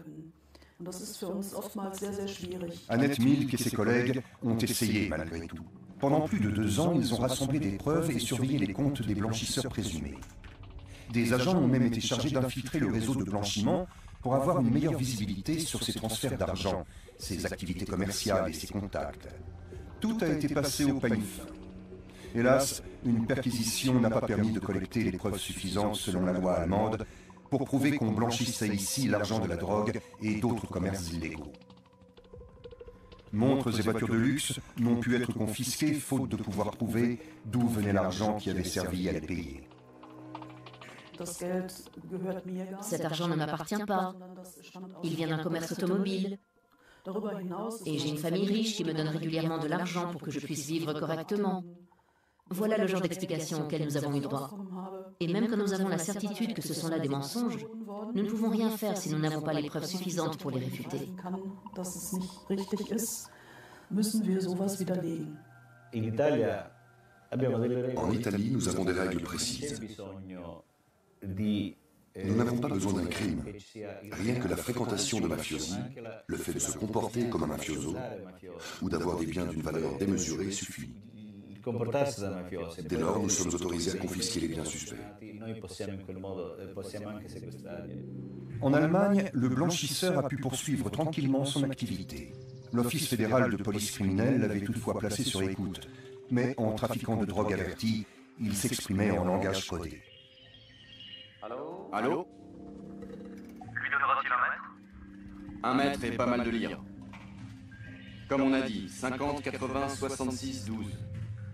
Annette Milk et ses collègues ont essayé malgré tout. Pendant plus de 2 ans, ils ont rassemblé des preuves et surveillé les comptes des blanchisseurs présumés. Des agents ont même été chargés d'infiltrer le réseau de blanchiment pour avoir une meilleure visibilité sur ses transferts d'argent, ses activités commerciales et ses contacts. Tout a été passé au peigne fin. Hélas, une perquisition n'a pas permis de collecter les preuves suffisantes selon la loi allemande pour prouver qu'on blanchissait ici l'argent de la drogue et d'autres commerces illégaux. Montres et voitures de luxe n'ont pu être confisquées faute de pouvoir prouver d'où venait l'argent qui avait servi à les payer. Cet argent ne m'appartient pas. Il vient d'un commerce automobile. Et j'ai une famille riche qui me donne régulièrement de l'argent pour que je puisse vivre correctement. Voilà le genre d'explication auquel nous avons eu droit. Et même quand nous avons la certitude que ce sont là des mensonges, nous ne pouvons rien faire si nous n'avons pas les preuves suffisantes pour les réfuter. En Italie, nous avons des règles précises. Nous n'avons pas besoin d'un crime. Rien que la fréquentation de mafiosi, le fait de se comporter comme un mafioso, ou d'avoir des biens d'une valeur démesurée suffit. Dès lors, nous sommes autorisés à confisquer les biens suspects. En Allemagne, le blanchisseur a pu poursuivre tranquillement son activité. L'Office fédéral de police criminelle l'avait toutefois placé sur écoute, mais en trafiquant de drogue avertie, il s'exprimait en langage codé. Allô? Lui donnera-t-il 1 mètre et pas mal de lire. Comme on a dit, 50, 80, 66, 12.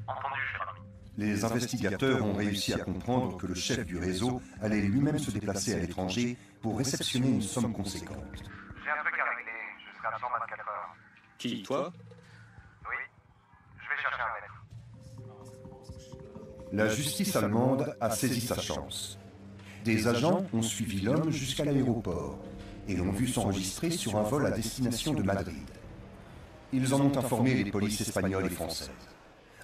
Entendu, cher ami. Les investigateurs ont réussi à comprendre que le chef du réseau allait lui-même se déplacer à l'étranger pour réceptionner une somme conséquente. J'ai un truc à régler, je serai absent 24 heures. Qui, toi? Oui, je vais chercher un maître. La justice allemande a saisi sa chance. Des agents ont suivi l'homme jusqu'à l'aéroport et l'ont vu s'enregistrer sur un vol à destination de Madrid. Ils en ont informé les polices espagnoles et françaises.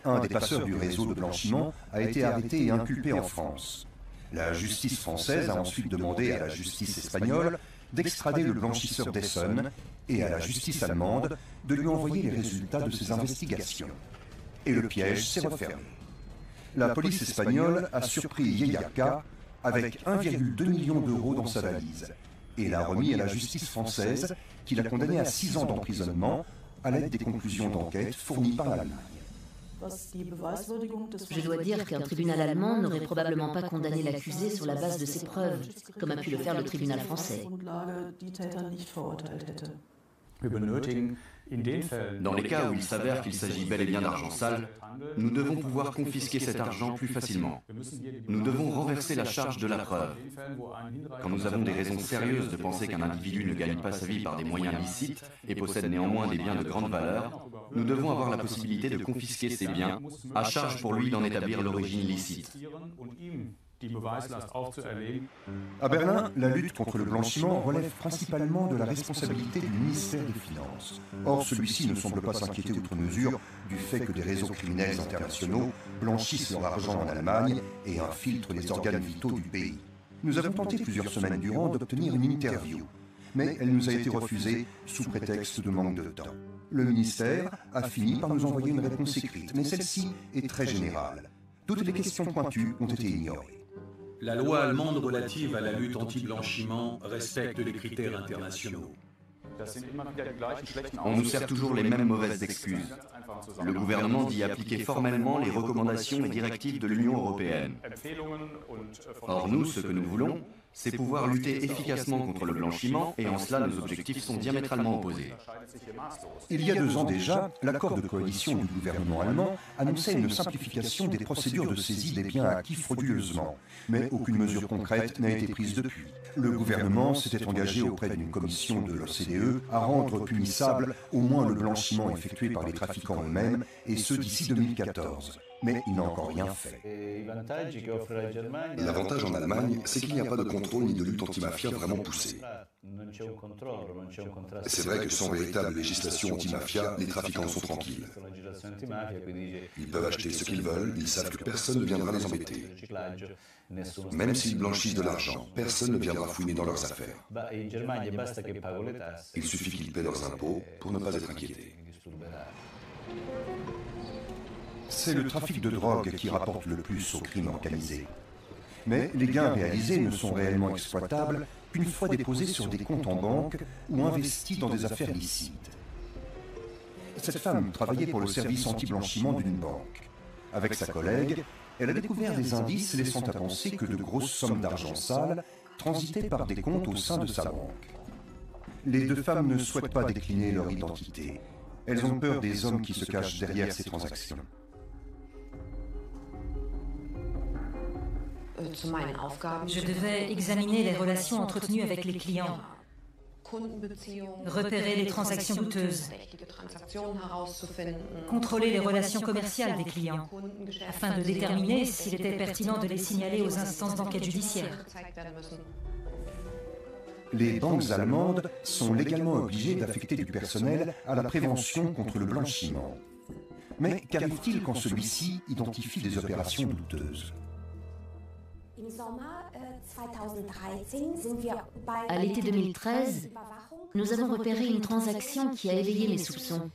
Un des passeurs du réseau de blanchiment a été arrêté et inculpé en France. La justice française a ensuite demandé à la justice espagnole d'extrader le blanchisseur d'Essonne et à la justice allemande de lui envoyer les résultats de ses investigations. Et le piège s'est refermé. La police espagnole a surpris Yeyarka avec 1,2 million d'euros dans sa valise et l'a remis à la justice française qui l'a condamné à 6 ans d'emprisonnement à l'aide des conclusions d'enquête fournies par l'Allemagne. Je dois dire qu'un tribunal allemand n'aurait probablement pas condamné l'accusé sur la base de ses preuves, comme a pu le faire le tribunal français. Dans les cas où il s'avère qu'il s'agit bel et bien d'argent sale, nous devons pouvoir confisquer cet argent plus facilement. Nous devons renverser la charge de la preuve. Quand nous avons des raisons sérieuses de penser qu'un individu ne gagne pas sa vie par des moyens licites et possède néanmoins des biens de grande valeur, nous devons avoir la possibilité de confisquer ces biens, à charge pour lui d'en établir l'origine licite. À Berlin, la lutte contre le blanchiment relève principalement de la responsabilité du ministère des Finances. Or, celui-ci ne semble pas s'inquiéter outre mesure du fait que des réseaux criminels internationaux blanchissent leur argent en Allemagne et infiltrent les organes vitaux du pays. Nous avons tenté plusieurs semaines durant d'obtenir une interview, mais elle nous a été refusée sous prétexte de manque de temps. Le ministère a fini par nous envoyer une réponse écrite, mais celle-ci est très générale. Toutes les questions pointues ont été ignorées. La loi allemande relative à la lutte anti-blanchiment respecte les critères internationaux. On nous sert toujours les mêmes mauvaises excuses. Le gouvernement dit appliquer formellement les recommandations et directives de l'Union européenne. Or nous, ce que nous voulons, c'est pouvoir lutter efficacement contre le blanchiment et en cela nos objectifs sont diamétralement opposés. Il y a 2 ans déjà, l'accord de coalition du gouvernement allemand annonçait une simplification des procédures de saisie des biens acquis frauduleusement, mais aucune mesure concrète n'a été prise depuis. Le gouvernement s'était engagé auprès d'une commission de l'OCDE à rendre punissable au moins le blanchiment effectué par les trafiquants eux-mêmes, et ce d'ici 2014. Mais il n'a encore rien fait. L'avantage en Allemagne, c'est qu'il n'y a pas de contrôle ni de lutte anti-mafia vraiment poussée. C'est vrai que sans véritable législation anti-mafia, les trafiquants sont tranquilles. Ils peuvent acheter ce qu'ils veulent, ils savent que personne ne viendra les embêter. Même s'ils blanchissent de l'argent, personne ne viendra fouiner dans leurs affaires. Il suffit qu'ils paient leurs impôts pour ne pas être inquiétés. C'est le trafic de drogue qui rapporte le plus au crime organisé. Mais les gains réalisés ne sont réellement exploitables qu'une fois déposés sur des comptes en banque ou investis dans des affaires licites. Cette femme travaillait pour le service anti-blanchiment d'une banque. Avec sa collègue, elle a découvert des indices laissant à penser que de grosses sommes d'argent sale transitaient par des comptes au sein de sa banque. Les deux femmes ne souhaitent pas décliner leur identité. Elles ont peur des hommes qui se cachent derrière ces transactions. Je devais examiner les relations entretenues avec les clients, repérer les transactions douteuses, contrôler les relations commerciales des clients, afin de déterminer s'il était pertinent de les signaler aux instances d'enquête judiciaire. Les banques allemandes sont légalement obligées d'affecter du personnel à la prévention contre le blanchiment. Mais qu'arrive-t-il quand celui-ci identifie des opérations douteuses ? À l'été 2013, nous avons repéré une transaction qui a éveillé mes soupçons.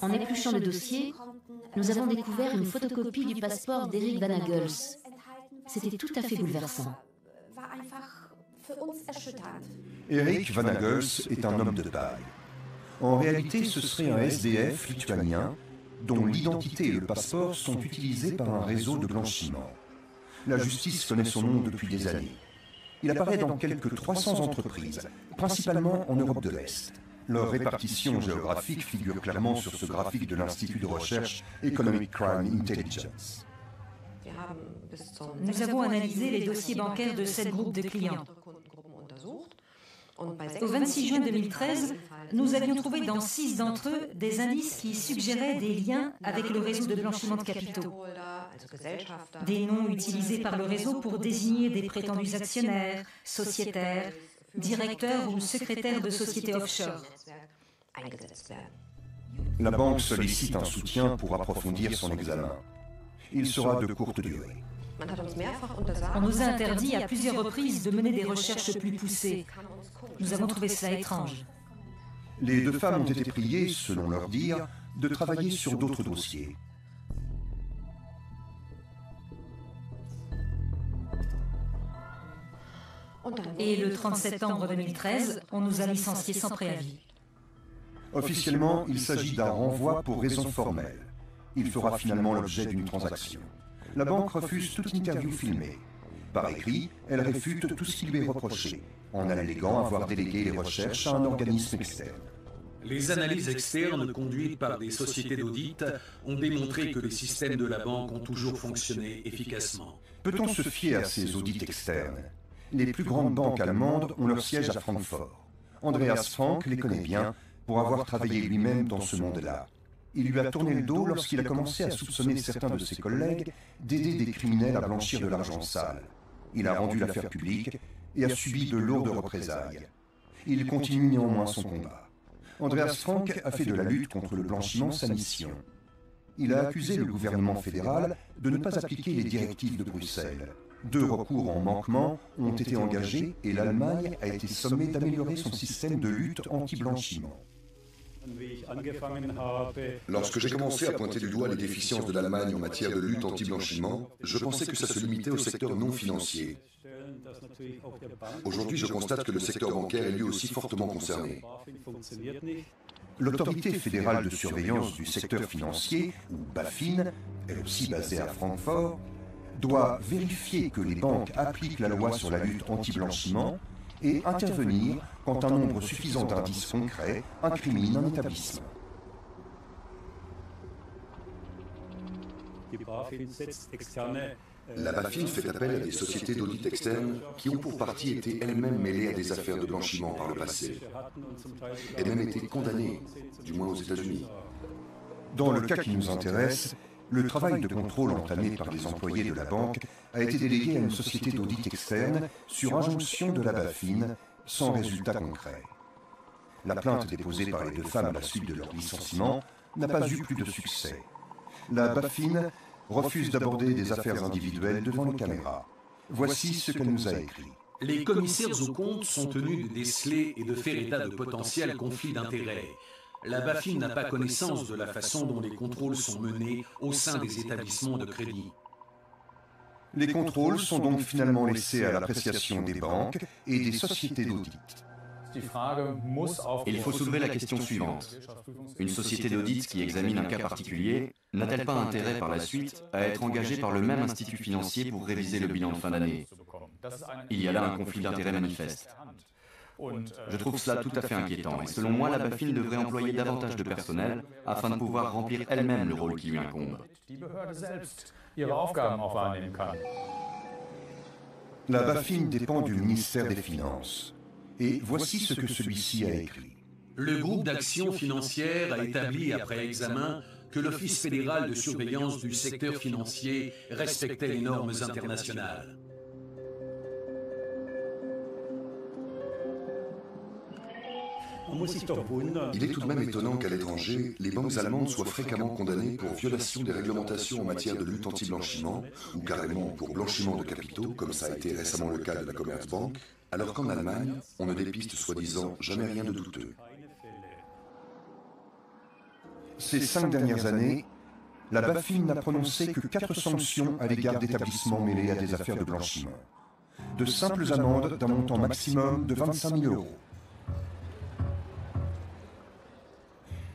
En épluchant le dossier, nous avons découvert une photocopie du passeport d'Eric Van Agels. C'était tout à fait bouleversant. Eric Van Agels est un homme de taille. En réalité, ce serait un SDF lituanien dont l'identité et le passeport sont utilisés par un réseau de blanchiment. La justice connaît son nom depuis des années. Il apparaît dans quelques 300 entreprises, principalement en Europe de l'Est. Leur répartition géographique figure clairement sur ce graphique de l'Institut de recherche Economic Crime Intelligence. Nous avons analysé les dossiers bancaires de 7 groupes de clients. Au 26 juin 2013, nous avions trouvé dans 6 d'entre eux des indices qui suggéraient des liens avec le réseau de blanchiment de capitaux. Des noms utilisés par le réseau pour désigner des prétendus actionnaires, sociétaires, directeurs ou secrétaires de sociétés offshore. La banque sollicite un soutien pour approfondir son examen. Il sera de courte durée. On nous a interdit à plusieurs reprises de mener des recherches plus poussées. Nous avons trouvé cela étrange. Les deux femmes ont été priées, selon leur dire, de travailler sur d'autres dossiers. Et le 30 septembre 2013, on nous a licenciés sans préavis. Officiellement, il s'agit d'un renvoi pour raison formelle. Il fera finalement l'objet d'une transaction. La banque refuse toute interview filmée. Par écrit, elle réfute tout ce qui lui est reproché, en alléguant avoir délégué les recherches à un organisme externe. Les analyses externes conduites par des sociétés d'audit ont démontré que les systèmes de la banque ont toujours fonctionné efficacement. Peut-on se fier à ces audits externes? Les plus grandes banques allemandes ont leur siège à Francfort. Andreas Frank les connaît bien pour avoir travaillé lui-même dans ce monde-là. Il lui a tourné le dos lorsqu'il a commencé à soupçonner certains de ses collègues d'aider des criminels à blanchir de l'argent sale. Il a rendu l'affaire publique et a subi de lourdes représailles. Il continue néanmoins son combat. Andreas Frank a fait de la lutte contre le blanchiment sa mission. Il a accusé le gouvernement fédéral de ne pas appliquer les directives de Bruxelles. 2 recours en manquement ont été engagés et l'Allemagne a été sommée d'améliorer son système de lutte anti-blanchiment. Lorsque j'ai commencé à pointer du doigt les déficiences de l'Allemagne en matière de lutte anti-blanchiment, je pensais que ça se limitait au secteur non financier. Aujourd'hui, je constate que le secteur bancaire est lui aussi fortement concerné. L'autorité fédérale de surveillance du secteur financier, ou BaFin, elle aussi basée à Francfort, doit vérifier que les banques appliquent la loi sur la lutte anti-blanchiment et intervenir quand un nombre suffisant d'indices concrets incrimine un établissement. La BaFin fait appel à des sociétés d'audit externes qui ont pour partie été elles-mêmes mêlées à des affaires de blanchiment par le passé, et même été condamnées, du moins aux États-Unis. Dans le cas qui nous intéresse, le travail de contrôle entamé par les employés de la banque a été délégué à une société d'audit externe sur injonction de la BaFin, sans résultat concret. La plainte déposée par les deux femmes à la suite de leur licenciement n'a pas eu plus de succès. La BaFin refuse d'aborder des affaires individuelles devant les caméras. Voici ce qu'elle nous a écrit. Les commissaires aux comptes sont tenus de déceler et de faire état de potentiels conflits d'intérêts. La BaFin n'a pas connaissance de la façon dont les contrôles sont menés au sein des établissements de crédit. Les contrôles sont donc finalement laissés à l'appréciation des banques et des sociétés d'audit. Il faut soulever la question suivante. Une société d'audit qui examine un cas particulier n'a-t-elle pas intérêt par la suite à être engagée par le même institut financier pour réviser le bilan de fin d'année? Il y a là un conflit d'intérêts manifeste. Je trouve cela tout à fait inquiétant et selon moi, la BaFin devrait employer davantage de personnel afin de pouvoir remplir elle-même le rôle qui lui incombe. La BaFin dépend du ministère des Finances. Et voici ce que celui-ci a écrit. Le groupe d'action financière a établi après examen que l'Office fédéral de surveillance du secteur financier respectait les normes internationales. Il est tout de même étonnant qu'à l'étranger, les banques allemandes soient fréquemment condamnées pour violation des réglementations en matière de lutte anti-blanchiment, ou carrément pour blanchiment de capitaux, comme ça a été récemment le cas de la Commerzbank, alors qu'en Allemagne, on ne dépiste soi-disant jamais rien de douteux. Ces 5 dernières années, la BaFin n'a prononcé que 4 sanctions à l'égard d'établissements mêlés à des affaires de blanchiment. De simples amendes d'un montant maximum de 25 000 €.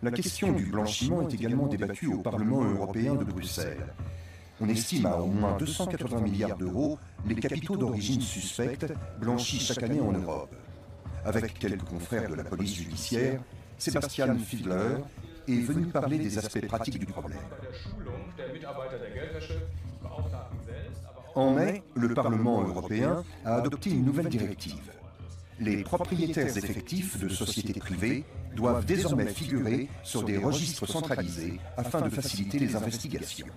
La question du blanchiment est également débattue au Parlement européen de Bruxelles. On estime à au moins 280 milliards d'euros les capitaux d'origine suspecte blanchis chaque année en Europe. Avec quelques confrères de la police judiciaire, Sebastian Fiedler est venu parler des aspects pratiques du problème. En mai, le Parlement européen a adopté une nouvelle directive. Les propriétaires effectifs de sociétés privées doivent désormais figurer sur des registres centralisés afin de faciliter les investigations.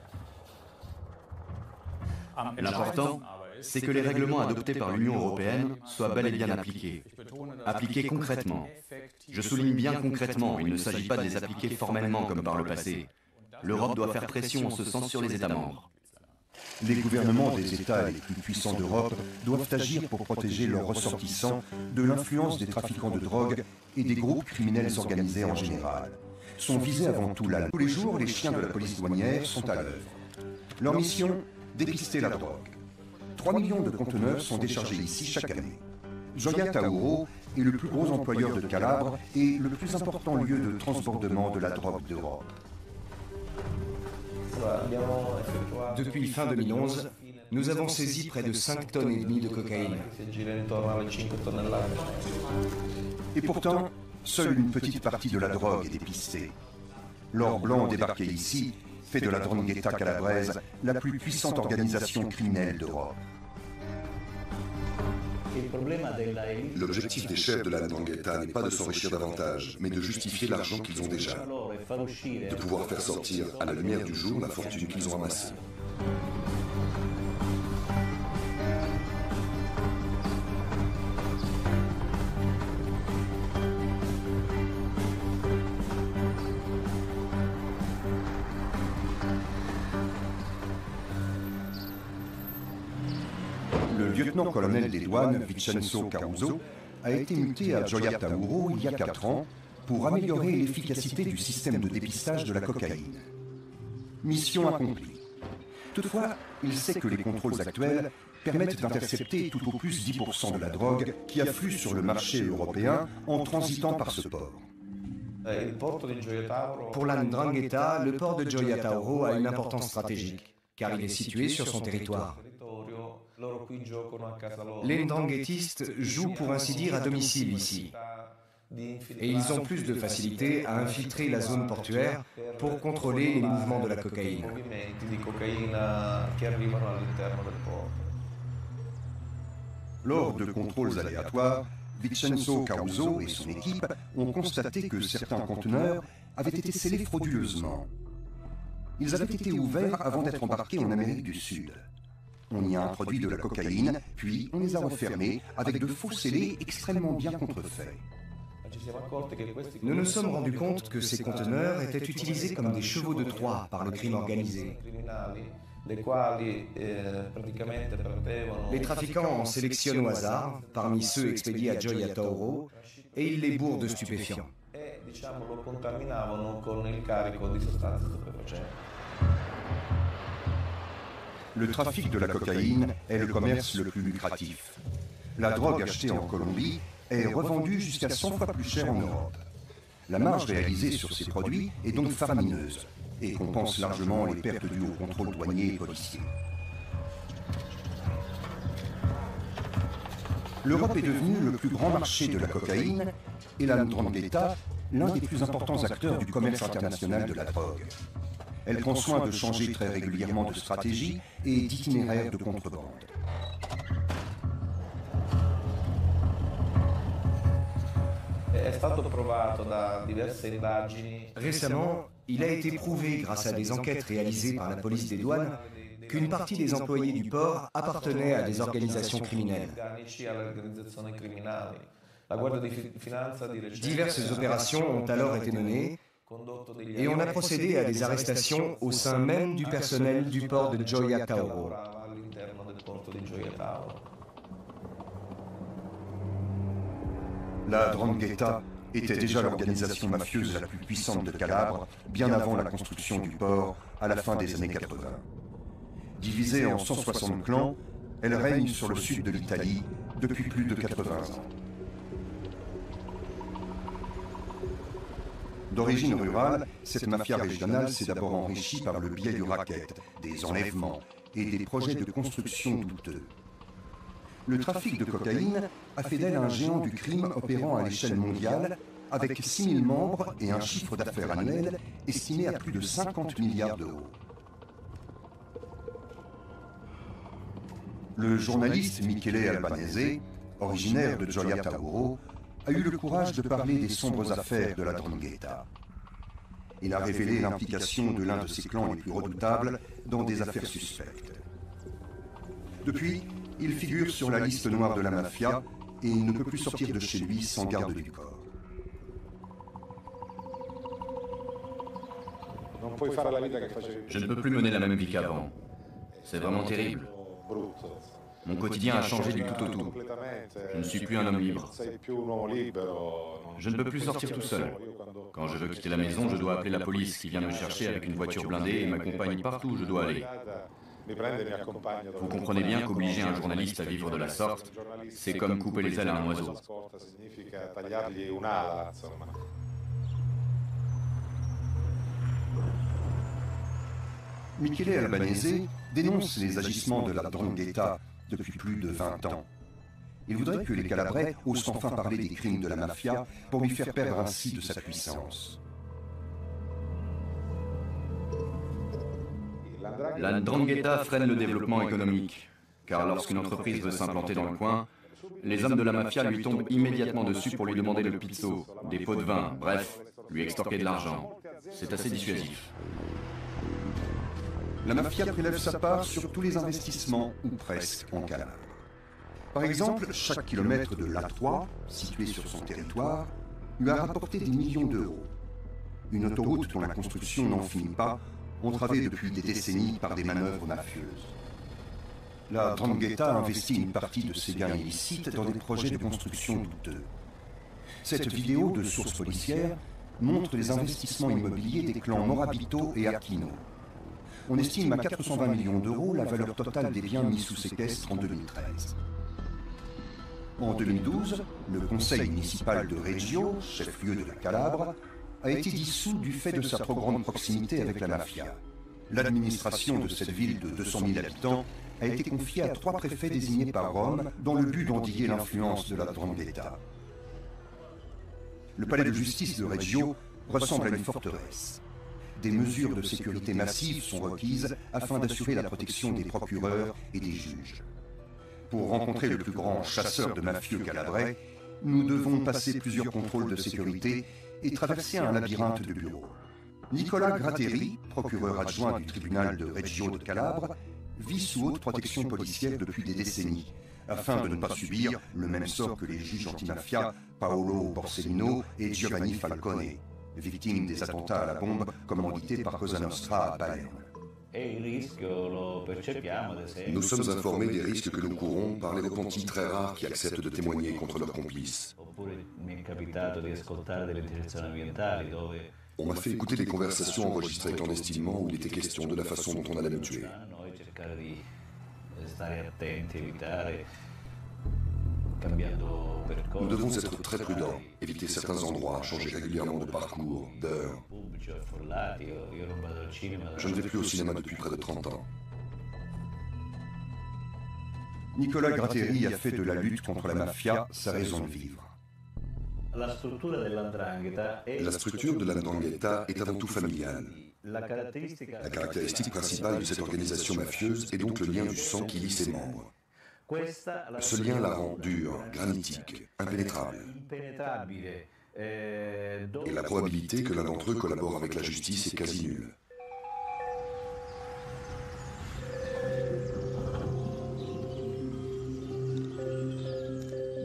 L'important, c'est que les règlements adoptés par l'Union européenne soient bel et bien appliqués. Appliqués concrètement. Je souligne bien concrètement, il ne s'agit pas de les appliquer formellement comme par le passé. L'Europe doit faire pression en ce sens sur les États membres. Les gouvernements des États les plus puissants d'Europe doivent agir pour protéger leurs ressortissants de l'influence des trafiquants de drogue et des groupes criminels organisés en général. Sont visés avant tout là. Tous les jours, les chiens de la police douanière sont à l'œuvre. Leur mission, dépister la drogue. 3 millions de conteneurs sont déchargés ici chaque année. Gioia Tauro est le plus gros employeur de Calabre et le plus important lieu de transbordement de la drogue d'Europe. Depuis fin 2011, nous avons saisi près de 5,5 tonnes de cocaïne. Et pourtant, seule une petite partie de la drogue est dépistée. L'or blanc débarqué ici fait de la 'Ndrangheta calabraise la plus puissante organisation criminelle d'Europe. L'objectif des chefs de la 'Ndrangheta n'est pas de s'enrichir davantage, mais de justifier l'argent qu'ils ont déjà, de pouvoir faire sortir à la lumière du jour la fortune qu'ils ont amassée. Le lieutenant-colonel des douanes, Vincenzo Caruso, a été muté à Gioia Tauro il y a 4 ans pour améliorer l'efficacité du système de dépistage de la cocaïne. Mission accomplie. Toutefois, il sait que les contrôles actuels permettent d'intercepter tout au plus 10% de la drogue qui afflue sur le marché européen en transitant par ce port. Pour la 'Ndrangheta, le port de Gioia Tauro a une importance stratégique, car il est situé sur son territoire. Les 'Ndranghetistes jouent pour ainsi dire à domicile ici. Et ils ont plus de facilité à infiltrer la zone portuaire pour contrôler les mouvements de la cocaïne. Lors de contrôles aléatoires, Vincenzo Caruso et son équipe ont constaté que certains conteneurs avaient été scellés frauduleusement. Ils avaient été ouverts avant d'être embarqués en Amérique du Sud. On y a introduit de la cocaïne, puis on les a refermés avec de faux scellés extrêmement bien contrefaits. Nous nous sommes rendus compte que ces conteneurs étaient utilisés comme des chevaux de Troie par le crime organisé. Les trafiquants en sélectionnent au hasard, parmi ceux expédiés à Gioia Tauro, et ils les bourrent de stupéfiants. Le trafic de la cocaïne est le commerce le plus lucratif. La drogue achetée en Colombie est revendue jusqu'à 100 fois plus cher en Europe. La marge réalisée sur ces produits est donc faramineuse et compense largement les pertes dues au contrôle douanier et policier. L'Europe est devenue le plus grand marché de la cocaïne et la 'Ndrangheta l'un des plus importants acteurs du commerce international de la drogue. Elle prend soin de changer très régulièrement de stratégie et d'itinéraire de contrebande. Récemment, il a été prouvé grâce à des enquêtes réalisées par la police des douanes qu'une partie des employés du port appartenait à des organisations criminelles. Diverses opérations ont alors été menées et on a procédé à des arrestations au sein même du personnel du port de Gioia Tauro. La 'Ndrangheta était déjà l'organisation mafieuse la plus puissante de Calabre, bien avant la construction du port à la fin des années 80. Divisée en 160 clans, elle règne sur le sud de l'Italie depuis plus de 80 ans. D'origine rurale, cette mafia régionale s'est d'abord enrichie par le biais du racket, des enlèvements et des projets de construction douteux. Le trafic de cocaïne a fait d'elle un géant du crime opérant à l'échelle mondiale, avec 6000 membres et un chiffre d'affaires annuel estimé à plus de 50 milliards d'euros. Le journaliste Michele Albanese, originaire de Gioia Tauro, a eu le courage de parler des sombres affaires de la 'Ndrangheta. Il a révélé l'implication de l'un de ses clans les plus redoutables dans des affaires suspectes. Depuis, il figure sur la liste noire de la mafia et il ne peut plus sortir de chez lui sans garde du corps. Je ne peux plus mener la même vie qu'avant. C'est vraiment terrible. Mon quotidien a changé du tout au tout. Je ne suis plus un homme libre. Je ne peux plus sortir tout seul. Quand je veux quitter la maison, je dois appeler la police qui vient me chercher avec une voiture blindée et m'accompagne partout où je dois aller. Vous comprenez bien qu'obliger un journaliste à vivre de la sorte, c'est comme couper les ailes à un oiseau. Michele Albanese dénonce les agissements de la 'Ndrangheta depuis plus de 20 ans. Il voudrait que les Calabrais osent enfin parler des crimes de la mafia pour lui faire perdre ainsi de sa puissance. La 'Ndrangheta freine le développement économique, car lorsqu'une entreprise veut s'implanter dans le coin, les hommes de la mafia lui tombent immédiatement dessus pour lui demander le pizzo, des pots de vin, bref, lui extorquer de l'argent. C'est assez dissuasif. La mafia prélève sa part sur tous les investissements, ou presque, en Calabre. Par exemple, chaque kilomètre de l'A3, situé sur son territoire, lui a rapporté des millions d'euros. Une autoroute dont la construction n'en finit pas, entravée depuis des décennies par des manœuvres mafieuses. La 'Ndrangheta investit une partie de ses gains illicites dans des projets de construction douteux. Cette vidéo de sources policières montre les investissements immobiliers des clans Morabito et Aquino. On estime à 420 millions d'euros la valeur totale des biens mis sous séquestre en 2013. En 2012, le conseil municipal de Reggio, chef-lieu de la Calabre, a été dissous du fait de sa trop grande proximité avec la mafia. L'administration de cette ville de 200 000 habitants a été confiée à 3 préfets désignés par Rome dans le but d'endiguer l'influence de la 'Ndrangheta. le palais de justice de Reggio ressemble à une forteresse. Des mesures de sécurité massives sont requises afin d'assurer la protection des procureurs et des juges. Pour rencontrer le plus grand chasseur de mafieux calabrais, nous devons passer plusieurs contrôles de sécurité et traverser un labyrinthe de bureaux. Nicolas Gratteri, procureur adjoint du tribunal de Reggio de Calabre, vit sous haute protection policière depuis des décennies, afin de ne pas subir le même sort que les juges antimafia Paolo Borsellino et Giovanni Falcone, victimes des attentats à la bombe commandités par Cosa Nostra à Palerme. Nous sommes informés des risques que nous courons par les repentis très rares qui acceptent de témoigner contre leurs complices. On m'a fait écouter des conversations enregistrées clandestinement où il était question de la façon dont on allait me tuer. Nous devons être très prudents, éviter certains endroits, changer régulièrement de parcours, d'heure. Je ne vais plus au cinéma depuis près de 30 ans. Nicolas Gratteri a fait de la lutte contre la mafia sa raison de vivre. La structure de la 'ndrangheta est avant tout familiale. La caractéristique principale de cette organisation mafieuse est donc le lien du sang qui lie ses membres. Ce lien la rend dure, granitique, impénétrable. Et la probabilité que l'un d'entre eux collabore avec la justice est quasi nulle.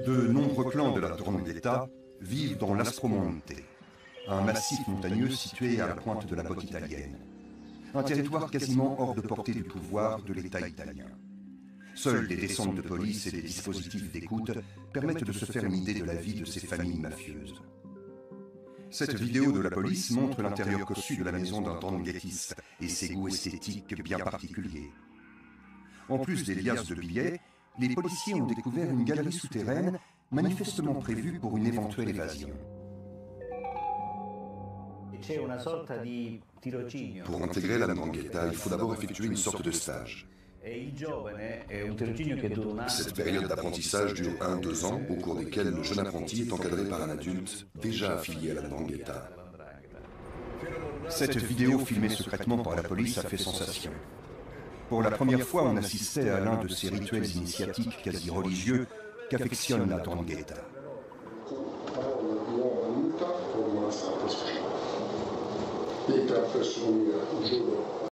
De nombreux clans de la 'ndrangheta vivent dans l'Aspromonte, un massif montagneux situé à la pointe de la côte italienne. Un territoire quasiment hors de portée du pouvoir de l'État italien. Seules des descentes de police et des dispositifs d'écoute permettent de se faire une idée de la vie de ces familles mafieuses. Cette vidéo de la police montre l'intérieur cossu de la maison d'un 'ndranghètiste et ses goûts esthétiques bien particuliers. En plus des liasses de billets, les policiers ont découvert une galerie souterraine manifestement prévue pour une éventuelle évasion. Pour intégrer la 'ndrangheta, il faut d'abord effectuer une sorte de stage. Cette période d'apprentissage dure 1-2 ans, au cours desquels le jeune apprenti est encadré par un adulte déjà affilié à la 'ndrangheta. Cette vidéo filmée secrètement par la police a fait sensation. Pour la première fois, on assistait à l'un de ces rituels initiatiques quasi religieux qu'affectionne la 'ndrangheta.